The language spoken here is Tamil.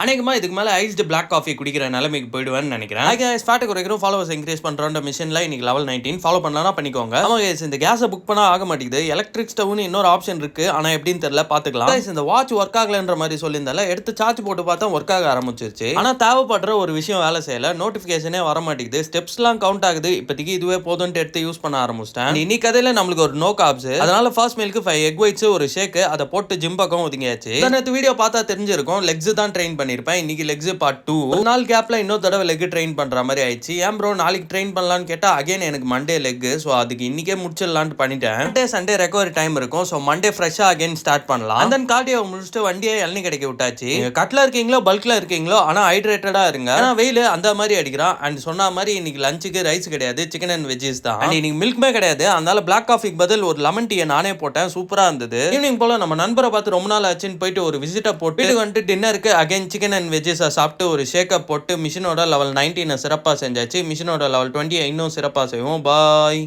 அநேகமா இதுக்கு மேல ஐஸ்டு பிளாக் காஃபி குடிக்கிற நிலைமைக்கு போயிடுவேன்னு நினைக்கிறேன். ஃபேட்டை குறைக்கிறோம், ஃபாலோவர்ஸ் இன்க்ரீஸ் பண்றோம் மிஷன்ல இன்னைக்கு லெவல் 19 ஃபாலோ பண்ணலாம் பண்ணிக்கோங்க. ஆமா guys, இந்த கேஸை புக் பண்ணா ஆக மாட்டேங்குது. எலக்ட்ரிக் ஸ்டவ்னு இன்னொரு ஆப்ஷன் இருக்கு, ஆனா எப்படின்னு தெரியல, பாத்துக்கலாம். guys, இந்த வாட்ச் ஒர்க் ஆகலன்ற மாதிரி சொல்லியிருந்தால எடுத்து சார்ஜ் போட்டு பார்த்தா ஒர்க் ஆக ஆரம்பிச்சிருச்சு. ஆனா தேவைப்படுற ஒரு விஷயம் வேலை செய்யல, நோட்டிபிகேஷனே வர மாட்டேங்குது, ஸ்டெப்ஸ்லாம் கவுண்ட் ஆகுது. இப்போதைக்கு இதுவே போதும்னு எடுத்து யூஸ் பண்ண ஆரம்பிச்சிட்டேன். இன்னைக்கு கதையில நம்மளுக்கு ஒரு நோ காப்ஸ், அதனால ஃபர்ஸ்ட் மீலுக்கு 5 எக் ஒயிட்ஸ் ஒரு ஷேக், அதை போட்டு ஜிம் பக்கம் ஒதுங்கியாச்சு. நேற்று வீடியோ பார்த்தா தெரிஞ்சிருக்கும், லெக்ஸ் தான் ட்ரெயின் பண்ணிருப்பேன். இன்னைக்கு லெக்ஸ் பார்ட் 2. ஒரு நாள் கேப்ல இன்னொரு தடவை லெக் ட்ரெயின் பண்ற மாதிரி ஆயிடுச்சு. ஏன் ப்ரோ நாளைக்கு ட்ரெயின் பண்ணலாம்னு கேட்டா அகைன் எனக்கு மண்டே லெக், சோ அதுக்கு இன்னைக்கே முடிச்சிடலாம்னு பண்ணிட்டேன். மண்டே சண்டே ரெக்கவரி டைம் இருக்கும், சோ மண்டே ஃப்ரெஷ்ஷா அகைன் ஸ்டார்ட் பண்ணலாம். அந்த கார்டியோ முடிச்சுட்டு வண்டியை இளநீ கிடைக்க விட்டாச்சு. கட்ல இருக்கீங்களோ பல்க்ல இருக்கீங்களோ, ஆனா ஹைட்ரேட்டடா இருங்க, ஏன்னா வெயில் அந்த மாதிரி அடிக்கிறான். அண்ட் சொன்ன மாதிரி இன்னைக்கு லஞ்சுக்கு ரைஸ் கிடையாது, சிக்கன் அண்ட் வெஜ்ஜஸ் தான். அண்ட் இன்னைக்கு மில்க்மே கிடையாது, அதனால பிளாக் காஃபிக்கு பதில் ஒரு லெமன் டீயை நானே போட்டேன், சூப்பரா இருந்தது. ஈவினிங் போல நம்ம நண்பரை பார்த்து ரொம்ப நாள் ஆச்சுன்னு போயிட்டு ஒரு விசிட்டை போட்டு வந்துட்டு டின்னருக்கு அகைன் சிக்கன் அண்ட் வெஜ்ஜஸ் சாப்பிட்டு ஒரு ஷேக்கப் போட்டு மிஷினோட லெவல் 19 சிறப்பாக செஞ்சாச்சு. மிஷினோட லெவல் 20 இன்னும் சிறப்பாக செய்வோம். பாய்.